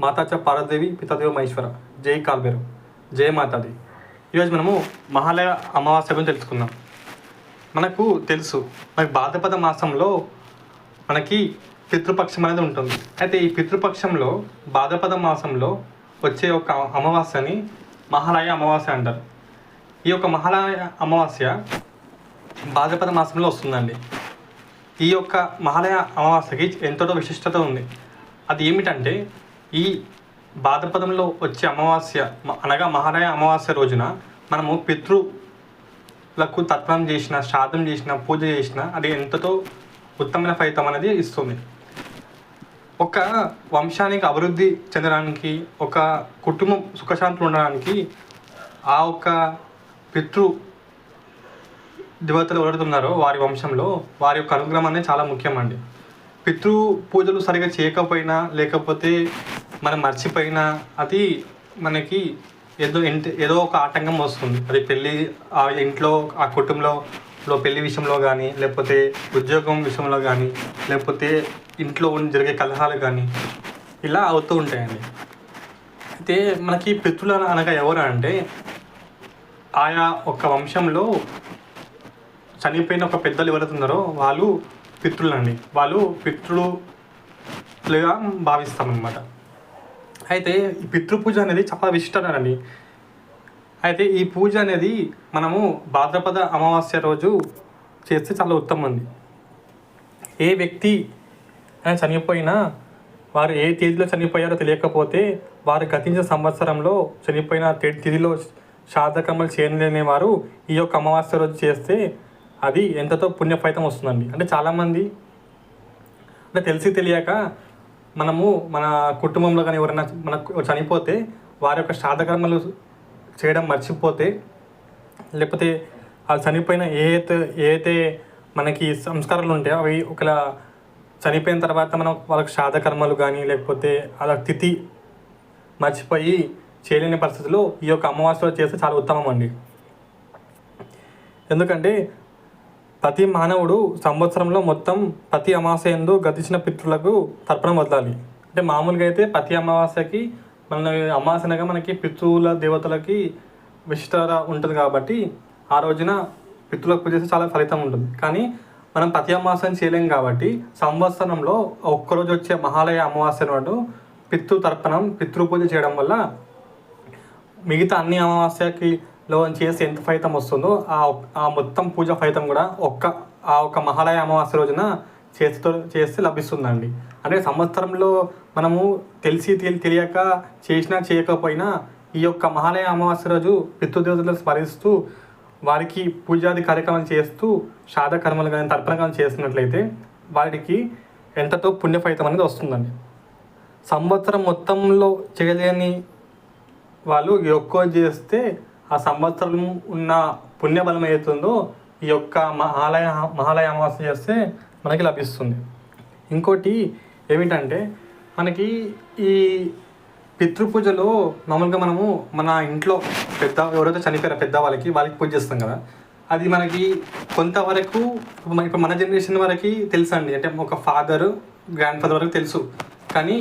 మాతాచ పార్వతీదేవి పితాదేవ మహేశ్వర జై కాల్బేరు జై మాతాది. ఈరోజు మనము మహాలయ అమావాస్య గురించి తెలుసుకుందాం. మనకు తెలుసు, మనకి భాద్రపద మాసంలో మనకి పితృపక్షం అనేది ఉంటుంది. అయితే ఈ పితృపక్షంలో భాద్రపద మాసంలో వచ్చే ఒక అమావాస్యని మహాలయ అమావాస్య అంటారు. ఈ యొక్క మహాలయ అమావాస్య భాద్రపద మాసంలో వస్తుందండి. ఈ యొక్క మహాలయ అమావాస్యకి ఎంతో విశిష్టత ఉంది. అది ఏమిటంటే, ఈ భాద్రపదంలో వచ్చే అమావాస్య అనగా మహాలయ అమావాస్య రోజున మనము పితృలకు తర్పణం చేసిన, శ్రాద్ధం చేసిన, పూజ చేసిన అది ఎంతతో ఉత్తమమైన ఫలితం అనేది ఇస్తుంది. ఒక వంశానికి అభివృద్ధి చెందడానికి, ఒక కుటుంబం సుఖశాంతులు ఉండడానికి ఆ ఒక పితృ దేవతలు ఎవరుతున్నారో వారి వంశంలో వారి యొక్క అనుగ్రహం అనేది చాలా ముఖ్యమండి. పితృ పూజలు సరిగా చేయకపోయినా, లేకపోతే మనం మర్చిపోయినా అది మనకి ఏదో ఒక ఆటంకం వస్తుంది. అది పెళ్ళి, ఆ ఇంట్లో, ఆ కుటుంబంలో పెళ్లి విషయంలో కానీ, లేకపోతే ఉద్యోగం విషయంలో కానీ, లేకపోతే ఇంట్లో జరిగే కలహాలు కానీ ఇలా అవుతూ ఉంటాయండి. అయితే మనకి పితృలు అనగా ఎవరు అంటే, ఆయా ఒక వంశంలో చనిపోయిన ఒక పెద్దలు ఎవరుతున్నారో వాళ్ళు పితృలండి. వాళ్ళు పితృలుగా భావిస్తామన్నమాట. అయితే ఈ పితృపూజ అనేది చాలా విశిష్టమైనది. అయితే ఈ పూజ అనేది మనము భాద్రపద అమావాస్య రోజు చేస్తే చాలా ఉత్తమం అండి. ఏ వ్యక్తి చనిపోయినా, వారు ఏ తేదీలో చనిపోయారో తెలియకపోతే, వారు గతించిన సంవత్సరంలో చనిపోయిన తిథిలో శ్రాద్ధకర్మలు చేయలేని వారు ఈ యొక్క అమావాస్య రోజు చేస్తే అది ఎంతతో పుణ్యఫలితం వస్తుందండి. అంటే చాలామంది అంటే తెలిసి తెలియక మనము మన కుటుంబంలో కానీ ఎవరైనా మనకు చనిపోతే వారి యొక్క శ్రాద్ధకర్మలు చేయడం మర్చిపోతే, లేకపోతే అది చనిపోయిన ఏదైతే మనకి సంస్కారాలు ఉంటాయో అవి ఒకలా చనిపోయిన తర్వాత మనం వాళ్ళకి శ్రాద్ధకర్మలు కానీ, లేకపోతే అలా తిథి మర్చిపోయి చేయలేని పరిస్థితుల్లో ఈ యొక్క అమావాస్యలో చేస్తే చాలా ఉత్తమం అండి. ఎందుకంటే ప్రతి మానవుడు సంవత్సరంలో మొత్తం ప్రతి అమావాస్య యందు గతించిన పితృలకు తర్పణం వదలాలి. అంటే మామూలుగా అయితే ప్రతి అమావాస్యకి మన అమావాస్యనగా మనకి పితృల దేవతలకి విశిష్టత ఉంటుంది కాబట్టి ఆ రోజున పితృలకు పూజ చేస్తే చాలా ఫలితం ఉంటుంది. కానీ మనం ప్రతి అమావాస్యను చేయలేం కాబట్టి సంవత్సరంలో ఒక్కరోజు వచ్చే మహాలయ అమావాస్య నాడు పితృతర్పణం, పితృపూజ చేయడం వల్ల మిగతా అన్ని అమావాస్యకి చేసి ఎంత ఫలితం వస్తుందో ఆ మొత్తం పూజ ఫలితం కూడా ఆ ఒక్క మహాలయ అమావాస్య రోజున చేస్తే లభిస్తుందండి. అంటే సంవత్సరంలో మనము తెలియక చేసినా చేయకపోయినా ఈ యొక్క మహాలయ అమావాస్య రోజు పితృదేవతలను స్మరిస్తూ వారికి పూజాది కార్యక్రమాలు చేస్తూ శ్రాద్ధ కర్మలు కానీ తర్పణాలు చేస్తున్నట్లయితే వారికి ఎంతతో పుణ్య ఫలితం అనేది వస్తుందండి. సంవత్సరం మొత్తంలో చేయలేని వాళ్ళు ఎక్కువ చేస్తే ఆ సంవత్సరం ఉన్న పుణ్యబలం ఏతుందో ఈ యొక్క మహాలయ అమావాస్య చేస్తే మనకి లభిస్తుంది. ఇంకోటి ఏమిటంటే, మనకి ఈ పితృపూజలో మామూలుగా మనము మన ఇంట్లో ఎవరైతే చనిపోయారో వాళ్ళకి పూజ చేస్తాం కదా. అది మనకి కొంతవరకు ఇప్పుడు మన జనరేషన్ వరకు తెలుసు అండి. అంటే ఒక ఫాదర్, గ్రాండ్ ఫాదర్ వరకు తెలుసు. కానీ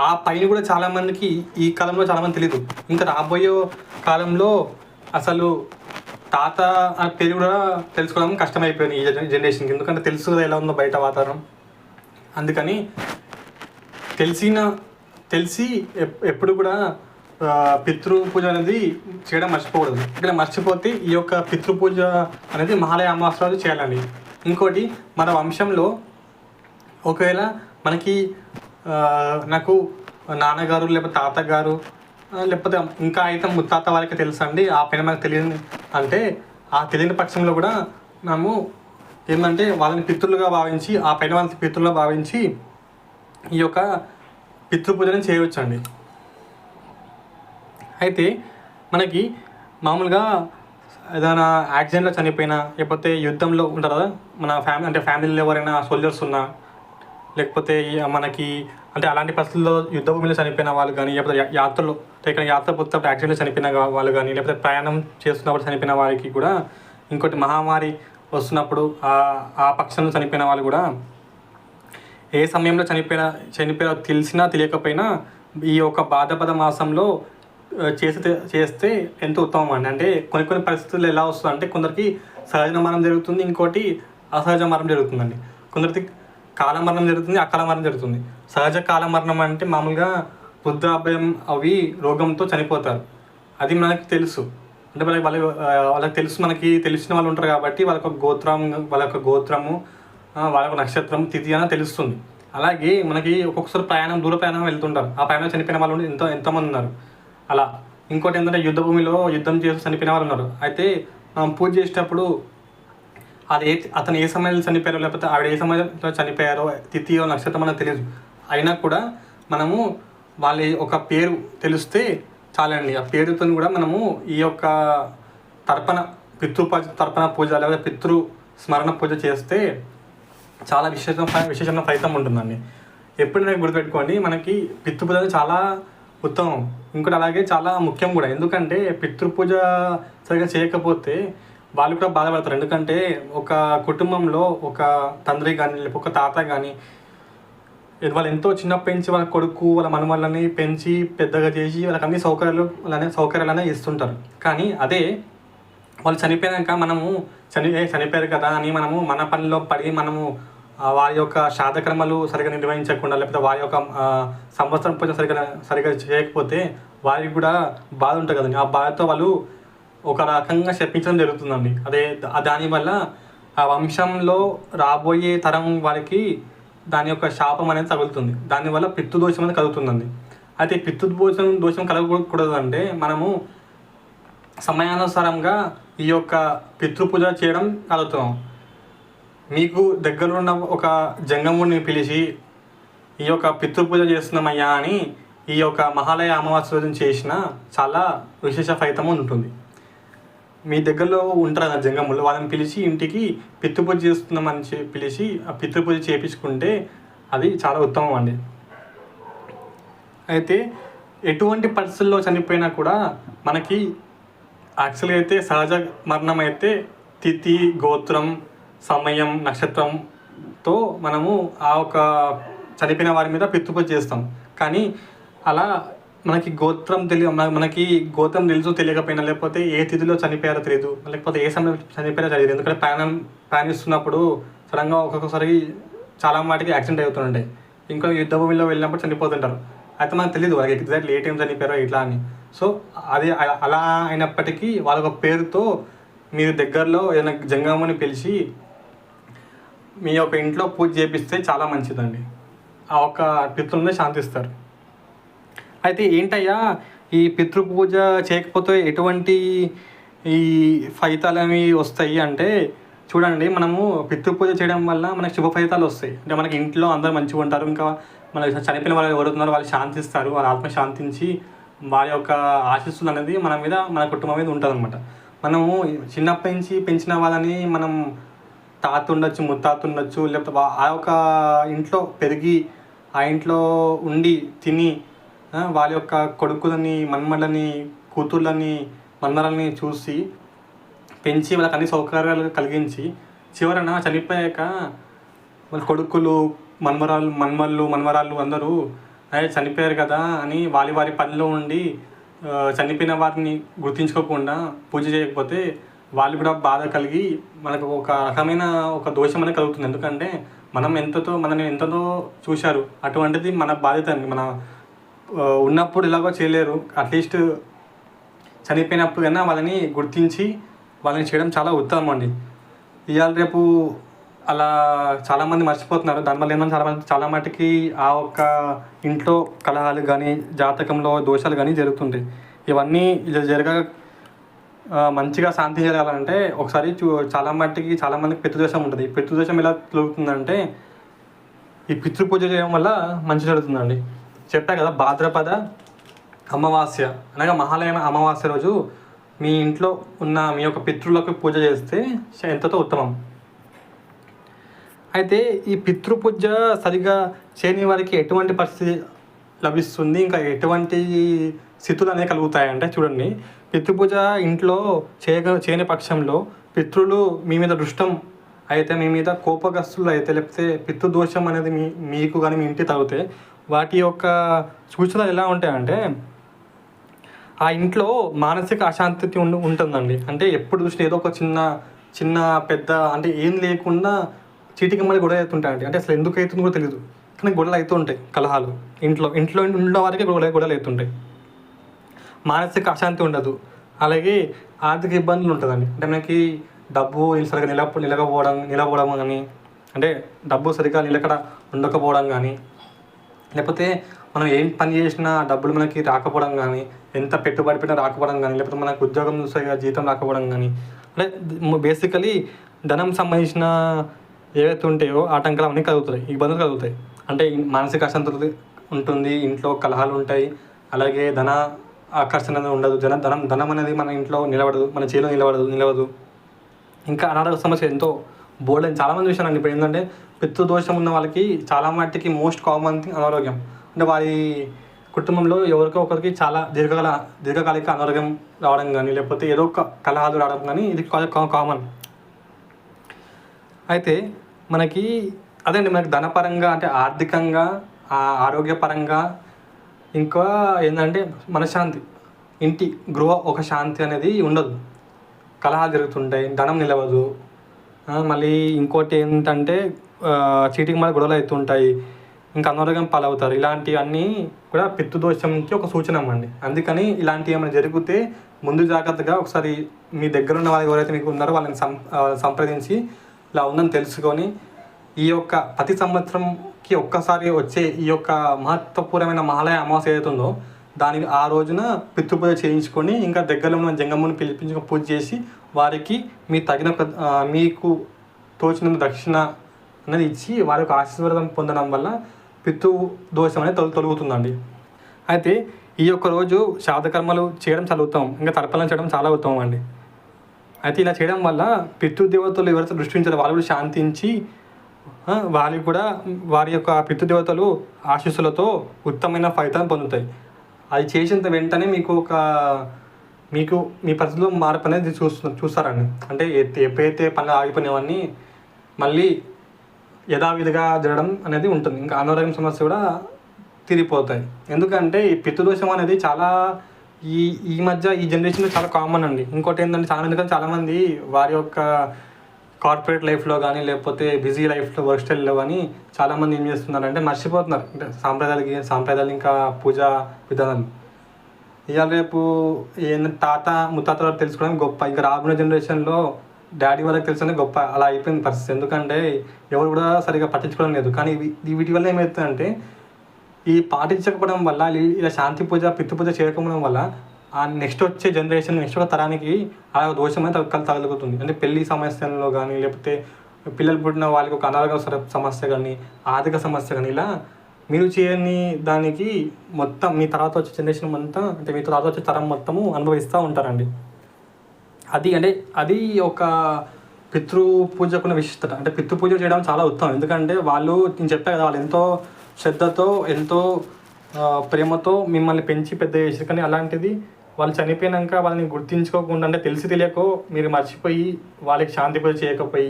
ఆ పైన కూడా చాలామందికి ఈ కాలంలో చాలామంది తెలియదు. ఇంకా రాబోయే కాలంలో అసలు తాత ఆ పేరు కూడా తెలుసుకోవడం కష్టమైపోయింది ఈ జనరేషన్కి. ఎందుకంటే తెలుసు కదా ఎలా ఉందో బయట వాతావరణం. అందుకని తెలిసి ఎప్పుడు కూడా పితృపూజ అనేది చేయడం మర్చిపోకూడదు. ఇక్కడ మర్చిపోతే ఈ యొక్క పితృపూజ అనేది మహాలయ అమావాస్య రోజు చేయాలండి. ఇంకోటి, మన వంశంలో ఒకవేళ మనకి నాకు నాన్నగారు లేకపోతే తాతగారు లేకపోతే ఇంకా అయితే ముత్తాత వారికి తెలుసు అండి, ఆ పైన మనకు తెలియని అంటే ఆ తెలియని పక్షంలో కూడా మనము ఏంటంటే వాళ్ళని పితృలుగా భావించి, ఆ పైన వాళ్ళని పితృలుగా భావించి ఈ యొక్క పితృపూజని చేయవచ్చు అండి. అయితే మనకి మామూలుగా ఏదైనా యాక్సిడెంట్లో చనిపోయినా, లేకపోతే యుద్ధంలో ఉంటారు కదా మన ఫ్యామిలీలో ఎవరైనా సోల్జర్స్ ఉన్నా, లేకపోతే మనకి అంటే అలాంటి పరిస్థితుల్లో యుద్ధ భూమిలో చనిపోయిన వాళ్ళు కానీ, లేకపోతే యాత్ర పోతున్నప్పుడు యాక్సిడెంట్లో చనిపోయిన వాళ్ళు కానీ, లేకపోతే ప్రయాణం చేస్తున్నప్పుడు చనిపోయిన వారికి కూడా, ఇంకోటి మహమ్మారి వస్తున్నప్పుడు ఆ పక్షంలో చనిపోయిన వాళ్ళు కూడా ఏ సమయంలో చనిపోయారో తెలిసినా తెలియకపోయినా ఈ యొక్క భాద్రపద మాసంలో చేస్తే ఎంతో ఉత్తమం అండి. అంటే కొన్ని పరిస్థితుల్లో ఎలా వస్తుంది అంటే కొందరికి సహజ మరణం జరుగుతుంది, ఇంకోటి అసహజ మరణం జరుగుతుందండి. కొందరికి కాల మరణం జరుగుతుంది, అకాల మరణం జరుగుతుంది. సహజ కాల మరణం అంటే మామూలుగా వృద్ధాప్యం అవి రోగంతో చనిపోతారు. అది మనకి తెలుసు. అంటే వాళ్ళకి తెలుసు, మనకి తెలిసిన వాళ్ళు ఉంటారు కాబట్టి వాళ్ళ యొక్క గోత్రము వాళ్ళ యొక్క నక్షత్రం తిథి అని తెలుస్తుంది. అలాగే మనకి ఒక్కొక్కసారి దూర ప్రయాణం వెళ్తుంటారు. ఆ ప్రయాణం చనిపోయిన వాళ్ళు ఎంతమంది ఉన్నారు. అలా ఇంకోటి ఏంటంటే యుద్ధభూమిలో యుద్ధం చేసి చనిపోయిన వాళ్ళు ఉన్నారు. అయితే మనం పూజ చేసేటప్పుడు అతను ఏ సమయంలో చనిపోయారో లేకపోతే ఆవిడ ఏ సమయంలో చనిపోయారో తిథియో నక్షత్రం మనకు తెలియదు. అయినా కూడా మనము వాళ్ళ ఒక పేరు తెలిస్తే చాలండి. ఆ పేరుతో కూడా మనము ఈ యొక్క తర్పణ పూజ లేదా పితృ స్మరణ పూజ చేస్తే చాలా విశేషమైన ఫలితం ఉంటుందండి. ఎప్పుడైనా గుర్తుపెట్టుకోండి, మనకి పితృపూజ చాలా ఉత్తమం. ఇంకోటి అలాగే చాలా ముఖ్యం కూడా. ఎందుకంటే పితృపూజ సరిగ్గా చేయకపోతే వాళ్ళు కూడా బాధపడతారు. ఎందుకంటే ఒక కుటుంబంలో ఒక తండ్రి కానీ లేకపోతే ఒక తాత కానీ వాళ్ళు ఎంతో చిన్నప్పటి నుంచి వాళ్ళ కొడుకు వాళ్ళ మనమల్ని పెంచి పెద్దగా చేసి వాళ్ళకి అన్ని సౌకర్యాలనే ఇస్తుంటారు. కానీ అదే వాళ్ళు చనిపోయాక మనము చనిపోయారు కదా అని మనము మన పనిలో పడి మనము వారి యొక్క శ్రాద్ధకర్మలు సరిగా నిర్వహించకుండా లేకపోతే వారి యొక్క సంవత్సరం పూజ సరిగా చేయకపోతే వారికి కూడా బాధ ఉంటుంది కదండి. ఆ బాధతో వాళ్ళు ఒక రకంగా శపించడం జరుగుతుందండి. దానివల్ల ఆ వంశంలో రాబోయే తరం వారికి దాని యొక్క శాపం అనేది తగులుతుంది. దానివల్ల పితృదోషం అనేది కలుగుతుందండి. అయితే పితృదోషం కలగకూడదు అంటే మనము సమయానుసారంగా ఈ యొక్క పితృపూజ చేయడం కలుగుతున్నాం. మీకు దగ్గరలో ఉన్న ఒక జంగముడిని పిలిచి ఈ యొక్క పితృపూజ చేస్తున్నామయ్యా అని ఈ యొక్క మహాలయ అమావాస్య రోజున చేసిన చాలా విశేష ఫలితం ఉంటుంది. మీ దగ్గరలో ఉంటారు కదా జంగములు, వాళ్ళని పిలిచి ఇంటికి పితృపూజ చేస్తున్నామని పిలిచి ఆ పితృపూజ చేయించుకుంటే అది చాలా ఉత్తమం అండి. అయితే ఎటువంటి పరిస్థితుల్లో చనిపోయినా కూడా మనకి యాక్చువల్గా అయితే సహజ మరణం అయితే తిథి, గోత్రం, సమయం, నక్షత్రంతో మనము ఆ ఒక చనిపోయిన వారి మీద పితృపూజ చేస్తాం. కానీ అలా మనకి మనకి గోత్రం తెలుసు తెలియకపోయినా లేకపోతే ఏ తిథిలో చనిపోయారో తెలియదు, లేకపోతే ఏ సమయం చనిపోయారో తెలియదు. ఎందుకంటే ప్రయాణిస్తున్నప్పుడు సడన్గా ఒక్కొక్కసారి చాలా వాటికి యాక్సిడెంట్ అవుతుంటాయి. ఇంకా యుద్ధభూమిలో వెళ్ళినప్పుడు చనిపోతుంటారు. అయితే మనకు తెలియదు వాళ్ళకి ఎగ్జాక్ట్లీ ఏ టైం చనిపోయారో ఇట్లా అని. సో అది అలా అయినప్పటికీ వాళ్ళ ఒక పేరుతో మీరు దగ్గరలో ఏదైనా జంగముని పిలిచి మీ యొక్క ఇంట్లో పూజ చేపిస్తే చాలా మంచిదండి. ఆ ఒక్క పితృల్ని శాంతిస్తారు. అయితే ఏంటయ్యా ఈ పితృపూజ చేయకపోతే ఎటువంటి ఈ ఫలితాలు అనేవి వస్తాయి అంటే చూడండి, మనము పితృపూజ చేయడం వల్ల మనకి శుభ ఫలితాలు వస్తాయి. అంటే మనకి ఇంట్లో అందరూ మంచిగా ఉంటారు. ఇంకా మన చనిపోయిన వాళ్ళు ఎవరున్నారో వాళ్ళు శాంతిస్తారు. వాళ్ళ ఆత్మ శాంతించి వారి యొక్క ఆశీస్సులు అనేది మన మీద మన కుటుంబం మీద ఉంటుంది అనమాట. మనము చిన్నప్పటి నుంచి పెంచిన వాళ్ళని మనం తాత ఉండొచ్చు, ముత్తాత ఉండొచ్చు, లేకపోతే ఆ యొక్క ఇంట్లో పెరిగి ఆ ఇంట్లో ఉండి తిని వాళ్ళ యొక్క కొడుకులని, మన్మళ్ళని, కూతుర్లని, మన్మరాలని చూసి పెంచి వాళ్ళకి అన్ని సౌకర్యాలు కలిగించి చివరన చనిపోయాక వాళ్ళ కొడుకులు, మన్మరాళ్ళు అందరూ చనిపోయారు కదా అని వారి పనిలో ఉండి చనిపోయిన వారిని గుర్తించుకోకుండా పూజ చేయకపోతే వాళ్ళు కూడా బాధ కలిగి మనకు ఒక రకమైన ఒక దోషం అనేది కలుగుతుంది. ఎందుకంటే మనల్ని ఎంతతో చూశారు, అటువంటిది మన బాధ్యత అండి. మన ఉన్నప్పుడు ఎలాగో చేయలేరు, అట్లీస్ట్ చనిపోయినప్పుడు కన్నా వాళ్ళని గుర్తించి వాళ్ళని చేయడం చాలా ఉత్తమం అండి. ఇవాళ రేపు అలా చాలామంది మర్చిపోతున్నారు. దానివల్ల ఏమన్నా చాలా మటుకి ఆ ఒక్క ఇంట్లో కలహాలు కానీ జాతకంలో దోషాలు కానీ జరుగుతుంటాయి. ఇవన్నీ మంచిగా శాంతి జరగాలంటే ఒకసారి చాలా మందికి పితృదోషం ఉంటుంది. ఈ పితృదోషం ఎలా జరుగుతుందంటే ఈ పితృపూజ చేయడం వల్ల మంచి జరుగుతుందండి. చెప్పా కదా, భాద్రపద అమావాస్య అనగా మహాలయ అమావాస్య రోజు మీ ఇంట్లో ఉన్న మీ యొక్క పితృలకు పూజ చేస్తే ఎంతతో ఉత్తమం. అయితే ఈ పితృపూజ సరిగా చేయని వారికి ఎటువంటి పరిస్థితి లభిస్తుంది, ఇంకా ఎటువంటి స్థితులు అనేవి కలుగుతాయంటే చూడండి, పితృపూజ ఇంట్లో చేయని పక్షంలో పితృలు మీ మీద అయితే మీ మీద కోపగ్రస్తులు అయితే, లేకపోతే పితృదోషం అనేది మీకు కానీ మీ ఇంటికి తగిలితే వాటి యొక్క సూచనలు ఎలా ఉంటాయంటే ఆ ఇంట్లో మానసిక అశాంతి ఉంటుందండి. అంటే ఎప్పుడు చూసినా ఏదో ఒక చిన్న చిన్న పెద్ద అంటే ఏం లేకుండా చీటికి మళ్ళీ గొడవ అవుతుంటాయండి. అంటే అసలు ఎందుకు అవుతుందో కూడా తెలియదు, కానీ గొడవలు అవుతూ ఉంటాయి, కలహాలు ఇంట్లో వారికి గొడవలు అవుతుంటాయి. మానసిక అశాంతి ఉండదు, అలాగే ఆర్థిక ఇబ్బందులు ఉంటుందండి. అంటే మనకి డబ్బు సరిగ్గా నిలబడడం కానీ, అంటే డబ్బు సరిగ్గా నిలకడ ఉండకపోవడం కానీ, లేకపోతే మనం ఏం పని చేసినా డబ్బులు మనకి రాకపోవడం కానీ, ఎంత పెట్టుబడి పెట్టినా రాకపోవడం కానీ, లేకపోతే మనకు ఉద్యోగం సరిగ్గా జీతం రాకపోవడం కానీ, అంటే బేసికలీ ధనం సంబంధించిన ఏవైతే ఉంటాయో ఆటంకాలు అన్నీ కలుగుతాయి, ఇబ్బందులు కలుగుతాయి. అంటే మానసిక అశాంతి ఉంటుంది, ఇంట్లో కలహాలు ఉంటాయి, అలాగే ధన ఆకర్షణ అనేది ఉండదు, ధనం అనేది మన ఇంట్లో నిలబడదు, మన చేతిలో నిలవదు. ఇంకా అనారోగ్య సమస్య ఎంతో బోల్డ్ చాలామంది చూశానండి. ఇప్పుడు ఏంటంటే పితృదోషం ఉన్న వాళ్ళకి చాలా మట్టికి మోస్ట్ కామన్ థింగ్ అనారోగ్యం. అంటే వారి కుటుంబంలో ఎవరికో ఒకరికి చాలా దీర్ఘకాలిక అనారోగ్యం రావడం కానీ, లేకపోతే ఏదో ఒక కలహాలు రావడం కానీ ఇది కామన్. అయితే మనకి మనకి ధనపరంగా, అంటే ఆర్థికంగా, ఆరోగ్యపరంగా, ఇంకా ఏంటంటే మనశ్శాంతి, ఇంటి ఒక శాంతి అనేది ఉండదు. కలహాలు జరుగుతుంటాయి, ధనం నిలవదు. మళ్ళీ ఇంకోటి ఏంటంటే చీటికి మళ్ళీ గొడవలు అవుతుంటాయి, ఇంకా అనారోగ్యం పాలవుతారు. ఇలాంటివన్నీ కూడా పితృదోషంకి ఒక సూచన అండి. అందుకని ఇలాంటివి ఏమైనా జరిగితే ముందు జాగ్రత్తగా ఒకసారి మీ దగ్గర ఉన్న వాళ్ళు ఎవరైతే మీకు ఉన్నారో వాళ్ళని సంప్రదించి ఇలా ఉందని తెలుసుకొని, ఈ యొక్క ప్రతి సంవత్సరంకి ఒక్కసారి వచ్చే ఈ యొక్క మహత్వపూర్ణమైన మహాలయ అమావాస్య ఏదైతుందో దానికి ఆ రోజున పితృపూజ చేయించుకొని, ఇంకా దగ్గరలో ఉన్న జంగముని పిలిపించుకొని పూజ చేసి వారికి మీకు తోచిన దక్షిణ అనేది ఇచ్చి వారి యొక్క ఆశీర్వాదం పొందడం వల్ల పితృదోషం అనేది తొలగుతుందండి. అయితే ఈ యొక్క రోజు శ్రాద్ధకర్మలు చేయడం చాలా ఉత్తమం, ఇంకా తర్పణం చేయడం చాలా ఉత్తమం అండి. అయితే ఇలా చేయడం వల్ల పితృదేవతలు ఎవరైతే దృష్టించారో వాళ్ళు కూడా శాంతించి వారి యొక్క పితృదేవతలు ఆశీస్సులతో ఉత్తమమైన ఫలితాన్ని పొందుతాయి. అది చేసిన వెంటనే మీకు మీ పరిస్థితిలో మార్పు అనేది చూస్తారండి. అంటే ఎప్పుడైతే పనులు ఆగిపోయినవన్నీ మళ్ళీ యథావిధిగా జరగడం అనేది ఉంటుంది. ఇంకా అనారోగ్యం సమస్య కూడా తీరిపోతాయి. ఎందుకంటే ఈ పితృదోషం అనేది చాలా ఈ మధ్య ఈ జనరేషన్లో చాలా కామన్ అండి. ఇంకోటి ఏంటంటే ఎందుకంటే చాలామంది వారి యొక్క కార్పొరేట్ లైఫ్లో కానీ, లేకపోతే బిజీ లైఫ్లో, వర్క్ స్టైల్లో కానీ చాలామంది ఏం చేస్తున్నారంటే మర్చిపోతున్నారు అంటే సాంప్రదాయాలు ఇంకా పూజా విధానాలు. ఇవాళ రేపు తాత ముత్తాత తెలుసుకోవడం గొప్ప, ఇంకా రాబోయే జనరేషన్లో డాడీ వాళ్ళకి తెలుసుకునే గొప్ప, అలా అయిపోయింది పరిస్థితి. ఎందుకంటే ఎవరు కూడా సరిగా పట్టించుకోవడం లేదు. కానీ వీటి వల్ల ఏమవుతుందంటే ఈ పాటించకపోవడం వల్ల, ఇలా శాంతి పూజ పితృపూజ చేయకపోవడం వల్ల ఆ నెక్స్ట్ వచ్చే జనరేషన్, నెక్స్ట్ ఒక తరానికి ఆ దోషం అనేది తగులుతుంది. అంటే పెళ్లి సమస్యల్లో కానీ, లేకపోతే పిల్లలు పుట్టిన వాళ్ళకి ఒక అనారోగ్య సమస్య కానీ, ఆర్థిక సమస్య కానీ, ఇలా మీరు చేయని దానికి మొత్తం మీ తర్వాత వచ్చే జనరేషన్ మొత్తం, అంటే మీ తర్వాత వచ్చే తరం మొత్తము అనుభవిస్తూ ఉంటారండి. అది ఒక పితృపూజకున్న విశిష్టత. అంటే పితృపూజ చేయడం చాలా ఉత్తమం. ఎందుకంటే నేను చెప్పాను కదా, వాళ్ళు ఎంతో శ్రద్ధతో, ఎంతో ప్రేమతో మిమ్మల్ని పెంచి పెద్ద చేసారు. కానీ అలాంటిది వాళ్ళు చనిపోయినాక వాళ్ళని గుర్తించుకోకుండా, అంటే తెలిసి తెలియకో మీరు మర్చిపోయి వాళ్ళకి శాంతి పూజ చేయకపోయి,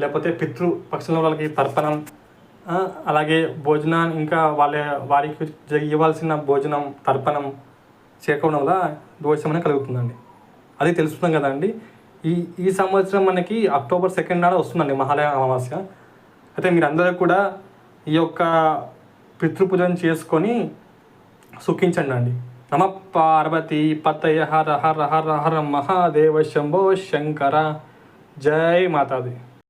లేకపోతే పితృపక్షంలో వాళ్ళకి తర్పణం, అలాగే భోజనం, ఇంకా వారికి ఇవ్వాల్సిన భోజనం, తర్పణం చేయకపోవడం వల్ల దోషం అనేది కలుగుతుందండి. అది తెలుస్తున్నాం కదండి. ఈ సంవత్సరం మనకి అక్టోబర్ 2 నాడు వస్తుందండి మహాలయ అమావాస్య. అయితే మీరందరూ కూడా ఈ యొక్క పితృపూజను చేసుకొని సుఖించండి అండి. నమ పార్వతీ పతయ హర హర హర హర మహాదేవ శంభో శంకర. జై మాతాది.